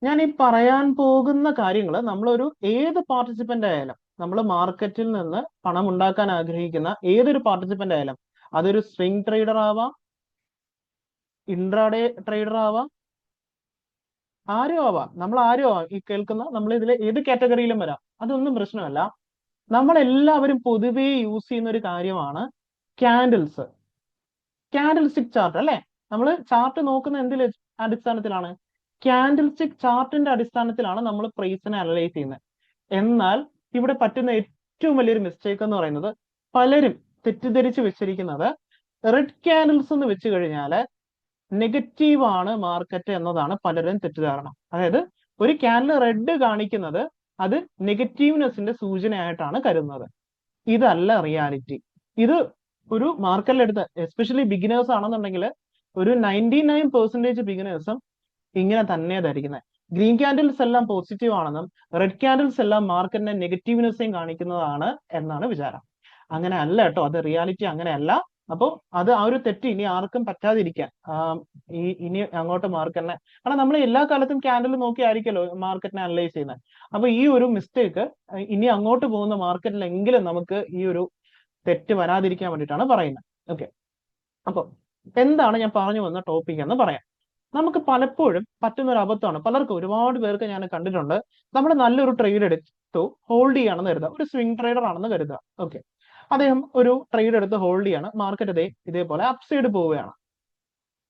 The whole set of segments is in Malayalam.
ഞാൻ ഈ പറയാൻ പോകുന്ന കാര്യങ്ങൾ നമ്മളൊരു ഏത് പാർട്ടിസിപ്പന്റ് ആയാലും നമ്മൾ മാർക്കറ്റിൽ നിന്ന് പണം ഉണ്ടാക്കാൻ ആഗ്രഹിക്കുന്ന ഏതൊരു പാർട്ടിസിപ്പന്റ് ആയാലും അതൊരു സ്വിംഗ് ട്രേഡർ ആവാം, ഇൻട്രാഡേ ട്രേഡർ ആവാം, ആരും ആവാം. നമ്മൾ ആരും ആവാം. ഈ കേൾക്കുന്ന നമ്മൾ ഇതിലെ ഏത് കാറ്റഗറിയിലും വരാം. അതൊന്നും പ്രശ്നമല്ല. നമ്മളെല്ലാവരും പൊതുവേ യൂസ് ചെയ്യുന്ന ഒരു കാര്യമാണ് ക്യാൻഡിൽസ്, ക്യാൻഡിൽ സ്റ്റിക് ചാർട്ട് അല്ലെ. നമ്മൾ ചാർട്ട് നോക്കുന്ന എന്തിൽ അടിസ്ഥാനത്തിലാണ്? ക്യാൻഡിൽ സ്റ്റിക് ചാർട്ടിന്റെ അടിസ്ഥാനത്തിലാണ് നമ്മൾ പ്രൈസിനെ അനലൈസ് ചെയ്യുന്നത്. എന്നാൽ ഇവിടെ പറ്റുന്ന ഏറ്റവും വലിയൊരു മിസ്റ്റേക്ക് എന്ന് പറയുന്നത് പലരും തെറ്റിദ്ധരിച്ച് വെച്ചിരിക്കുന്നത് റെഡ് ക്യാൻഡിൽസ് എന്ന് വെച്ച് കഴിഞ്ഞാൽ നെഗറ്റീവ് ആണ് മാർക്കറ്റ് എന്നതാണ് പലരും തെറ്റിദ്ധാരണ. അതായത് ഒരു ക്യാൻഡിൽ റെഡ് കാണിക്കുന്നത് അത് നെഗറ്റീവ്നെസിന്റെ സൂചനയായിട്ടാണ് കരുതുന്നത്. ഇതല്ല റിയാലിറ്റി. ഇത് ഒരു മാർക്കറ്റിലെടുത്ത് എസ്പെഷ്യലി ബിഗിനേഴ്സ് ആണെന്നുണ്ടെങ്കിൽ ഒരു 99% ബിഗിനേഴ്സും ഇങ്ങനെ തന്നെ ധരിക്കുന്നത്. ഗ്രീൻ ക്യാൻഡിൽസ് എല്ലാം പോസിറ്റീവ് ആണെന്നും റെഡ് ക്യാൻഡിൽസ് എല്ലാം മാർക്കറ്റിന്റെ നെഗറ്റീവ്നെസ്സേയും കാണിക്കുന്നതാണ് എന്നാണ് വിചാരം. അങ്ങനെ അല്ല കേട്ടോ, അത് റിയാലിറ്റി അങ്ങനെയല്ല. അപ്പോൾ അത് ആ ഒരു തെറ്റ് ഇനി ആർക്കും പറ്റാതിരിക്കാൻ ഇനി അങ്ങോട്ട് മാർക്കറ്റിനെ, കാരണം നമ്മൾ എല്ലാ കാലത്തും ക്യാൻഡിൽ നോക്കി ആയിരിക്കല്ലോ മാർക്കറ്റിനെ അനലൈസ് ചെയ്യുന്നത്. അപ്പൊ ഈ ഒരു മിസ്റ്റേക്ക് ഇനി അങ്ങോട്ട് പോകുന്ന മാർക്കറ്റിലെങ്കിലും നമുക്ക് ഈ ഒരു തെറ്റ് വരാതിരിക്കാൻ വേണ്ടിയിട്ടാണ് പറയുന്നത്. ഓക്കെ, അപ്പൊ എന്താണ് ഞാൻ പറഞ്ഞു വന്ന ടോപ്പിക് എന്ന് പറയാം. നമുക്ക് പലപ്പോഴും പറ്റുന്ന ഒരു അബദ്ധമാണ്, പലർക്കും ഒരുപാട് പേർക്ക് ഞാൻ കണ്ടിട്ടുണ്ട്. നമ്മൾ നല്ലൊരു ട്രേഡ് എടുത്തു ഹോൾഡ് ചെയ്യാണെന്ന് കരുതുക, ഒരു സ്വിംഗ് ട്രേഡർ ആണെന്ന് കരുതുക. ഓക്കെ, അദ്ദേഹം ഒരു ട്രേഡ് എടുത്ത് ഹോൾഡ് ചെയ്യാണ്. മാർക്കറ്റ് ഇതേപോലെ അപ്സൈഡ് പോവുകയാണ്,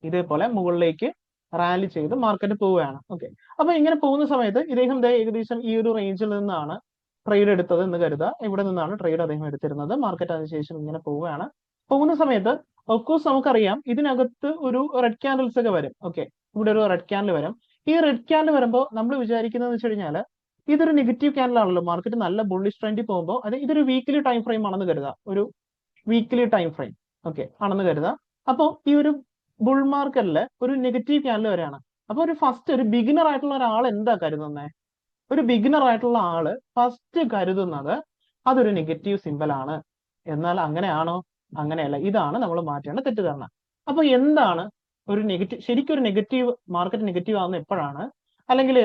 ഇതേപോലെ മുകളിലേക്ക് റാലി ചെയ്ത് മാർക്കറ്റ് പോവുകയാണ്. ഓക്കെ, അപ്പൊ ഇങ്ങനെ പോകുന്ന സമയത്ത് ഇദ്ദേഹം ഏകദേശം ഈ ഒരു റേഞ്ചിൽ നിന്നാണ് ട്രേഡ് എടുത്തത് എന്ന് കരുതുക. ഇവിടെ നിന്നാണ് ട്രേഡ് അദ്ദേഹം എടുത്തിരുന്നത്. മാർക്കറ്റ് അതിനുശേഷം ഇങ്ങനെ പോവുകയാണ്. പോകുന്ന സമയത്ത് ഓഫ്കോഴ്സ് നമുക്കറിയാം ഇതിനകത്ത് ഒരു റെഡ് ക്യാൻഡിൽസ് ഒക്കെ വരും. ഓക്കെ, ഇവിടെ ഒരു റെഡ് ക്യാൻഡിൽ വരും. ഈ റെഡ് ക്യാൻഡിൽ വരുമ്പോൾ നമ്മൾ വിചാരിക്കുന്നത് വെച്ച് കഴിഞ്ഞാൽ ഇതൊരു നെഗറ്റീവ് ക്യാൻഡിൽ ആണല്ലോ, മാർക്കറ്റ് നല്ല ബുള്ളിഷ് ട്രെൻഡിൽ പോകുമ്പോൾ അത് ഇതൊരു വീക്ക്ലി ടൈം ഫ്രെയിം ആണെന്ന് കരുതുക, ഒരു വീക്ക്ലി ടൈം ഫ്രെയിം ഓക്കെ ആണെന്ന് കരുതുക. അപ്പോൾ ഈ ഒരു ബുൾ മാർക്കറ്റില് ഒരു നെഗറ്റീവ് ക്യാൻഡിൽ വരെയാണ്. അപ്പൊ ഒരു ബിഗിനർ ആയിട്ടുള്ള ഒരാൾ എന്താ കരുതുന്നത്? ഒരു ബിഗിനർ ആയിട്ടുള്ള ആള് ഫസ്റ്റ് കരുതുന്നത് അതൊരു നെഗറ്റീവ് സിമ്പൽ ആണ്. എന്നാൽ അങ്ങനെയാണോ? അങ്ങനെയല്ല. ഇതാണ് നമ്മൾ മാറ്റേണ്ട തെറ്റിദ്ധാരണ. അപ്പൊ എന്താണ് ഒരു നെഗറ്റീവ്? ശരിക്കും ഒരു നെഗറ്റീവ് മാർക്കറ്റ് നെഗറ്റീവ് ആവുന്ന എപ്പോഴാണ്, അല്ലെങ്കിൽ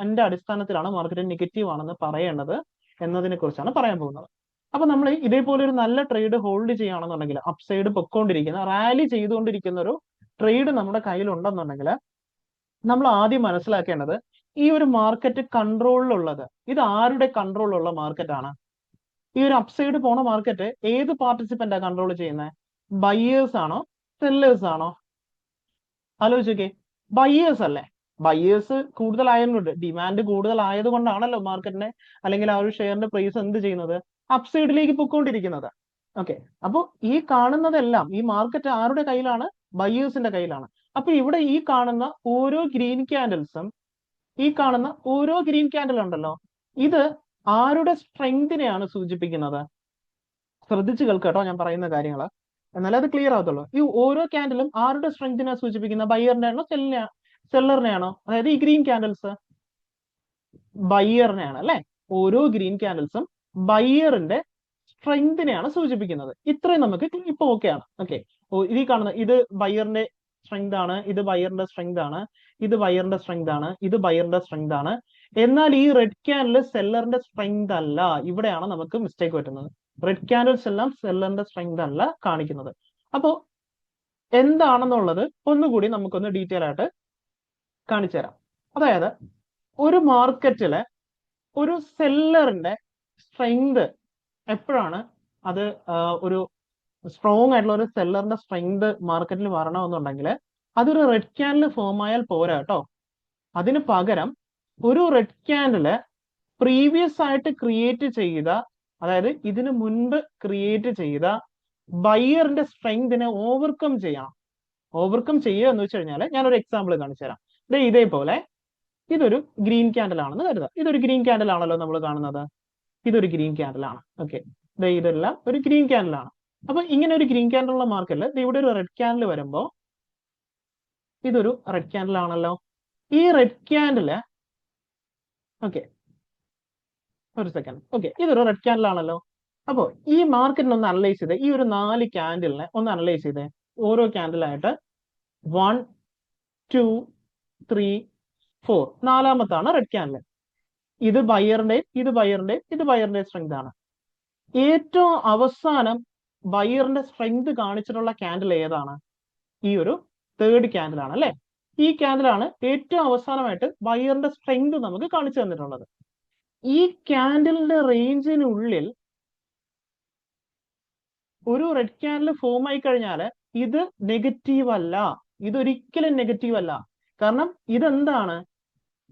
എന്റെ അടിസ്ഥാനത്തിലാണ് മാർക്കറ്റ് നെഗറ്റീവ് ആണെന്ന് പറയേണ്ടത് എന്നതിനെ കുറിച്ചാണ് പറയാൻ പോകുന്നത്. അപ്പൊ നമ്മൾ ഇതേപോലെ ഒരു നല്ല ട്രേഡ് ഹോൾഡ് ചെയ്യുകയാണെന്നുണ്ടെങ്കിൽ, അപ്സൈഡ് പൊക്കോണ്ടിരിക്കുന്ന റാലി ചെയ്തുകൊണ്ടിരിക്കുന്ന ഒരു ട്രേഡ് നമ്മുടെ കയ്യിൽ ഉണ്ടെന്നുണ്ടെങ്കിൽ നമ്മൾ ആദ്യം മനസ്സിലാക്കേണ്ടത് ഈ ഒരു മാർക്കറ്റ് കൺട്രോളിലുള്ളത് ഇത് ആരുടെ കൺട്രോളിലുള്ള മാർക്കറ്റ് ആണ്? ഈ ഒരു അപ്സൈഡ് പോണ മാർക്കറ്റ് ഏത് പാർട്ടിസിപ്പന്റാ കൺട്രോൾ ചെയ്യുന്നത്? ബയ്യേഴ്സ് ആണോ സെല്ലേഴ്സ് ആണോ? ആലോചിച്ചോക്കെ, ബയ്യേഴ്സ് അല്ലേ. ബയ്യേഴ്സ് കൂടുതലായതുകൊണ്ട്, ഡിമാൻഡ് കൂടുതലായത് കൊണ്ടാണല്ലോ മാർക്കറ്റിനെ അല്ലെങ്കിൽ ആ ഒരു ഷെയറിന്റെ പ്രൈസ് എന്ത് ചെയ്യുന്നത്? അപ്സൈഡിലേക്ക് പൊക്കോണ്ടിരിക്കുന്നത്. ഓക്കെ, അപ്പോൾ ഈ കാണുന്നതെല്ലാം ഈ മാർക്കറ്റ് ആരുടെ കയ്യിലാണ്? ബയ്യേഴ്സിന്റെ കയ്യിലാണ്. അപ്പൊ ഇവിടെ ഈ കാണുന്ന ഓരോ ഗ്രീൻ ക്യാൻഡിൽസും, ഈ കാണുന്ന ഓരോ ഗ്രീൻ ക്യാൻഡിൽ ഉണ്ടല്ലോ, ഇത് ആരുടെ സ്ട്രെങ്തിനെയാണ് സൂചിപ്പിക്കുന്നത്? ശ്രദ്ധിച്ചു കേൾക്കട്ടോ ഞാൻ പറയുന്ന കാര്യങ്ങൾ, എന്നാലേ അത് ക്ലിയർ ആകത്തുള്ളൂ. ഈ ഓരോ ക്യാൻഡിലും ആരുടെ സ്ട്രെങ്തിനെയാണ് സൂചിപ്പിക്കുന്നത്? ബയ്യറിന്റെ ആണോ സെല്ലറിനെ ആണോ? അതായത് ഈ ഗ്രീൻ ക്യാൻഡിൽസ് ബയ്യറിനെയാണ് അല്ലെ. ഓരോ ഗ്രീൻ ക്യാൻഡിൽസും ബയ്യറിന്റെ സ്ട്രെങ്തിനെയാണ് സൂചിപ്പിക്കുന്നത്. ഇത്രയും നമുക്ക് ഇപ്പൊ ഓക്കെയാണ്. ഓക്കെ, ഇത് കാണുന്ന ഇത് ബയ്യറിന്റെ സ്ട്രെങ്ത് ആണ്, ഇത് ബയ്യറിന്റെ സ്ട്രെങ്ത് ആണ്, ഇത് ബയ്യറിന്റെ സ്ട്രെങ്ത് ആണ്, ഇത് ബയ്യറിന്റെ സ്ട്രെങ്ത് ആണ്. എന്നാൽ ഈ റെഡ് ക്യാൻഡിൽ സെല്ലറിന്റെ സ്ട്രെങ്ത് അല്ല. ഇവിടെയാണ് നമുക്ക് മിസ്റ്റേക്ക് പറ്റുന്നത്. റെഡ് ക്യാൻഡിൽസ് എല്ലാം സെല്ലറിന്റെ സ്ട്രെങ്ത് അല്ല കാണിക്കുന്നത്. അപ്പോ എന്താണെന്നുള്ളത് ഒന്നുകൂടി നമുക്കൊന്ന് ഡീറ്റെയിൽ ആയിട്ട് കാണിച്ചു തരാം. അതായത് ഒരു മാർക്കറ്റില് ഒരു സെല്ലറിന്റെ സ്ട്രെങ്ത് എപ്പോഴാണ് അത് ഒരു സ്ട്രോങ് ആയിട്ടുള്ള ഒരു സെല്ലറിന്റെ സ്ട്രെങ്ത് മാർക്കറ്റിൽ വരണമെന്നുണ്ടെങ്കിൽ അതൊരു റെഡ് ക്യാൻഡിൽ ഫോം ആയാൽ പോരാ കേട്ടോ. അതിന് പകരം ഒരു റെഡ് ക്യാൻഡില് പ്രീവിയസ് ആയിട്ട് ക്രിയേറ്റ് ചെയ്ത, അതായത് ഇതിനു മുൻപ് ക്രിയേറ്റ് ചെയ്ത ബയ്യറിന്റെ സ്ട്രെങ്തിനെ ഓവർകം ചെയ്യണം. ഓവർകം ചെയ്യുക എന്ന് വെച്ച് കഴിഞ്ഞാൽ ഞാനൊരു എക്സാമ്പിൾ കാണിച്ചു തരാം. ഇതേപോലെ ഇതൊരു ഗ്രീൻ ക്യാൻഡിൽ ആണെന്ന് കരുതാം. ഇതൊരു ഗ്രീൻ ക്യാൻഡിൽ ആണല്ലോ നമ്മൾ കാണുന്നത്. ഇതൊരു ഗ്രീൻ ക്യാൻഡിൽ ആണ്. ഓക്കെ, ഇതെല്ലാം ഒരു ഗ്രീൻ ക്യാൻഡിൽ ആണ്. അപ്പൊ ഇങ്ങനെ ഒരു ഗ്രീൻ ക്യാൻഡിൽ ഉള്ള മാർക്കറ്റിൽ ഇവിടെ ഒരു റെഡ് ക്യാൻഡിൽ വരുമ്പോ ഇതൊരു റെഡ് ക്യാൻഡിൽ ആണല്ലോ. ഈ റെഡ് ക്യാൻഡില് ഓക്കെ, ഒരു സെക്കൻഡ്. ഓക്കെ, ഇതൊരു റെഡ് ക്യാൻഡിൽ ആണല്ലോ. അപ്പോ ഈ മാർക്കറ്റിനെ ഒന്ന് അനലൈസ് ചെയ്തേ. ഈ ഒരു 4 ക്യാൻഡിലിനെ ഒന്ന് അനലൈസ് ചെയ്തേ. ഓരോ ക്യാൻഡിലായിട്ട് 1, 2, 3, 4, നാലാമത്താണ് റെഡ് ക്യാൻഡിൽ. ഇത് ബയ്യറിന്റെയും ഇത് ബയ്യറിന്റെയും ഇത് ബയ്യറിന്റെയും സ്ട്രെങ്ത് ആണ്. ഏറ്റവും അവസാനം ബയ്യറിന്റെ സ്ട്രെങ്ത് കാണിച്ചിട്ടുള്ള ക്യാൻഡിൽ ഏതാണ്? ഈ ഒരു തേർഡ് ക്യാൻഡിൽ ആണ് അല്ലെ. ഈ ക്യാൻഡിലാണ് ഏറ്റവും അവസാനമായിട്ട് ബയ്യറിന്റെ സ്ട്രെങ്ത് നമുക്ക് കാണിച്ചു തന്നിട്ടുള്ളത്. ഈ ക്യാൻഡിലിന്റെ റേഞ്ചിനുള്ളിൽ ഒരു റെഡ് ക്യാൻഡിൽ ഫോം ആയി കഴിഞ്ഞാൽ ഇത് നെഗറ്റീവ് അല്ല, ഇതൊരിക്കലും നെഗറ്റീവ് അല്ല. കാരണം ഇതെന്താണ്?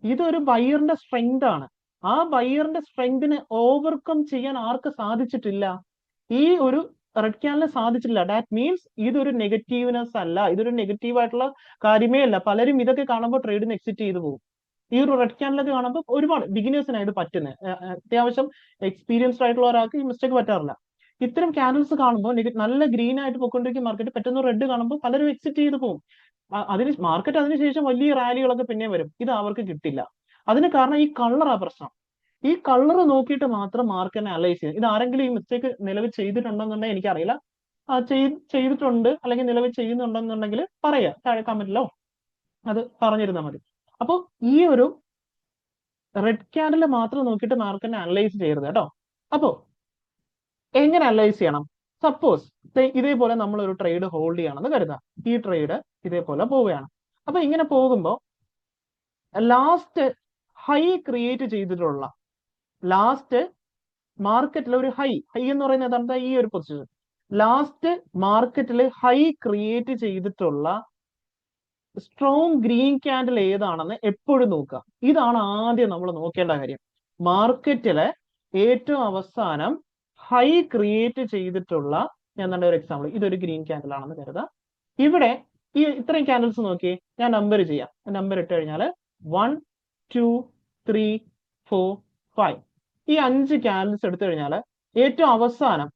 ഇതൊരു ബയ്യറിന്റെ സ്ട്രെങ്ത് ആണ്. ആ ബയ്യറിന്റെ സ്ട്രെങ്തിനെ ഓവർകം ചെയ്യാൻ ആർക്ക് സാധിച്ചിട്ടില്ല? ഈ ഒരു റെഡ് ക്യാൻഡിൽ സാധിച്ചിട്ടില്ല. ദാറ്റ് മീൻസ് ഇതൊരു നെഗറ്റീവ്നെസ് അല്ല, ഇതൊരു നെഗറ്റീവ് ആയിട്ടുള്ള കാര്യമേ അല്ല. പലരും ഇതൊക്കെ കാണുമ്പോൾ ട്രേഡിന് എക്സിറ്റ് ചെയ്തു പോകും. ഈ ഒരു റെഡ് ക്യാൻഡിലൊക്കെ കാണുമ്പോൾ ഒരുപാട് ബിഗിനേഴ്സിനായിട്ട് പറ്റുന്നത്, അത്യാവശ്യം എക്സ്പീരിയൻസ്ഡ് ആയിട്ടുള്ള ഒരാൾക്ക് ഈ മിസ്റ്റേക്ക് പറ്റാറില്ല. ഇത്തരം ക്യാൻഡിൽസ് കാണുമ്പോൾ നല്ല ഗ്രീൻ ആയിട്ട് പോയിക്കൊണ്ടിരിക്കും മാർക്കറ്റ്, പെട്ടെന്ന് റെഡ് കാണുമ്പോൾ പലരും എക്സിറ്റ് ചെയ്ത് പോകും. മാർക്കറ്റ് അതിനുശേഷം വലിയ റാലികളൊക്കെ പിന്നെ വരും. ഇത് അവർക്ക് കിട്ടില്ല. അതിന് കാരണം ഈ കളറാ പ്രശ്നം. ഈ കളർ നോക്കിയിട്ട് മാത്രം മാർക്കറ്റിനെ അനലൈസ് ചെയ്യും. ഇത് ആരെങ്കിലും ഈ മിസ്റ്റേക്ക് നിലവിൽ ചെയ്തിട്ടുണ്ടെന്നുണ്ടെങ്കിൽ എനിക്കറിയില്ല. ചെയ്തിട്ടുണ്ട് അല്ലെങ്കിൽ നിലവിൽ ചെയ്യുന്നുണ്ടെന്നുണ്ടെങ്കിൽ പറയാ താഴെ കമന്റിലോ അത് പറഞ്ഞിരുന്നാൽ മതി. അപ്പോൾ ഈ ഒരു റെഡ് ക്യാൻഡിൽ മാത്രം നോക്കിയിട്ട് മാർക്കറ്റിനെ അനലൈസ് ചെയ്യരുത് കേട്ടോ. അപ്പോ എങ്ങനെ അനലൈസ് ചെയ്യണം? സപ്പോസ് ഇതേപോലെ നമ്മൾ ഒരു ട്രേഡ് ഹോൾഡ് ചെയ്യണമെന്ന് കരുതാം. ഈ ട്രേഡ് ഇതേപോലെ പോവുകയാണ്. അപ്പൊ ഇങ്ങനെ പോകുമ്പോൾ ലാസ്റ്റ് ഹൈ ക്രിയേറ്റ് ചെയ്തിട്ടുള്ള, ലാസ്റ്റ് മാർക്കറ്റിൽ ഒരു ഹൈ എന്ന് പറയുന്നത് എന്താ? ഈ ഒരു പൊസിഷൻ ലാസ്റ്റ് മാർക്കറ്റിൽ ഹൈ ക്രിയേറ്റ് ചെയ്തിട്ടുള്ള സ്ട്രോങ് ഗ്രീൻ ക്യാൻഡിൽ ഏതാണെന്ന് എപ്പോഴും നോക്കുക. ഇതാണ് ആദ്യം നമ്മൾ നോക്കേണ്ട കാര്യം. മാർക്കറ്റിലെ ഏറ്റവും അവസാനം ഹൈ ക്രിയേറ്റ് ചെയ്തിട്ടുള്ള, ഞാൻ ഒരു എക്സാമ്പിൾ, ഇതൊരു ഗ്രീൻ ക്യാൻഡിൽ ആണെന്ന് കരുതാം. ഇവിടെ ഈ ഇത്രയും ക്യാൻഡിൽസ് നോക്കി ഞാൻ നമ്പർ ചെയ്യാം. നമ്പർ ഇട്ട് കഴിഞ്ഞാൽ 1, 2, 3, 4, 5 ഈ 5 ക്യാൻഡിൽസ് എടുത്തു കഴിഞ്ഞാൽ ഏറ്റവും അവസാനം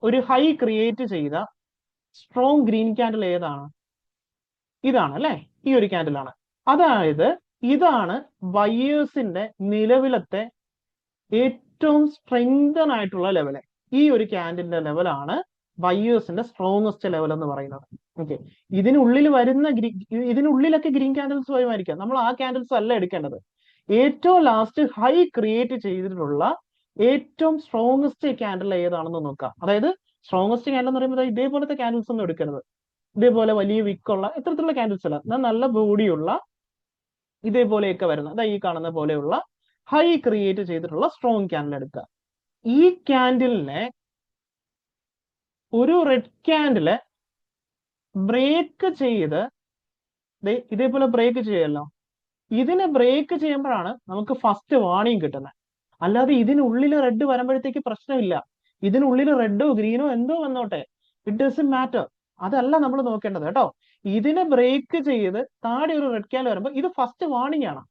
ഒരു ഹൈ ക്രിയേറ്റ് ചെയ്ത സ്ട്രോങ് ഗ്രീൻ ക്യാൻഡിൽ ഏതാണ്? ഇതാണ് അല്ലെ, ഈ ഒരു ക്യാൻഡിലാണ്. അതായത് ഇതാണ് ബയേഴ്സിന്റെ നിലവിലത്തെ ഏറ്റവും സ്ട്രെങ്തൻ ആയിട്ടുള്ള ലെവല്. ഈ ഒരു ക്യാൻഡിലിന്റെ ലെവലാണ് ബയേഴ്സിന്റെ സ്ട്രോങ്ങസ്റ്റ് ലെവൽ എന്ന് പറയുന്നത്. ഓക്കെ, ഇതിനുള്ളിലൊക്കെ ഗ്രീൻ ക്യാൻഡിൽസ് വരുമായിരിക്കാം. നമ്മൾ ആ ക്യാൻഡിൽസ് അല്ല എടുക്കേണ്ടത്. ഏറ്റവും ലാസ്റ്റ് ഹൈ ക്രിയേറ്റ് ചെയ്തിട്ടുള്ള ഏറ്റവും സ്ട്രോങ്ങസ്റ്റ് ക്യാൻഡിൽ ഏതാണെന്ന് നോക്കാം. അതായത് സ്ട്രോങ്ങസ്റ്റ് ക്യാൻഡിൽ എന്ന് പറയുമ്പോൾ ഇതേപോലത്തെ ക്യാൻഡിൽസ് ഒന്നും എടുക്കരുത്. ഇതേപോലെ വലിയ വിക്കുള്ള ഇത്തരത്തിലുള്ള ക്യാൻഡിൽസ് അല്ല, നല്ല ബോഡിയുള്ള ഇതേപോലെയൊക്കെ വരുന്ന ഈ കാണുന്ന പോലെയുള്ള ഹൈ ക്രിയേറ്റ് ചെയ്തിട്ടുള്ള സ്ട്രോങ് ക്യാൻഡിൽ എടുക്കുക. ഈ ക്യാൻഡിലിനെ ഒരു റെഡ് ക്യാൻഡില് ബ്രേക്ക് ചെയ്ത് ഇതേപോലെ ബ്രേക്ക് ചെയ്യല്ലോ. ഇതിനെ ബ്രേക്ക് ചെയ്യുമ്പോഴാണ് നമുക്ക് ഫസ്റ്റ് വാർണിംഗ് കിട്ടുന്നത്. അല്ലാതെ ഇതിനുള്ളിൽ റെഡ് വരുമ്പോഴത്തേക്ക് പ്രശ്നമില്ല. ഇതിനുള്ളിൽ റെഡോ ഗ്രീനോ എന്തോ വന്നോട്ടെ, ഇറ്റ് ഡസന്റ് മാറ്റർ. അതല്ല നമ്മൾ നോക്കേണ്ടത് കേട്ടോ. ഇതിനെ ബ്രേക്ക് ചെയ്ത് താഴെ ഒരു റെഡ് ക്യാൻഡിൽ വരുമ്പോൾ ഇത് ഫസ്റ്റ് വാർണിംഗ് ആണ്.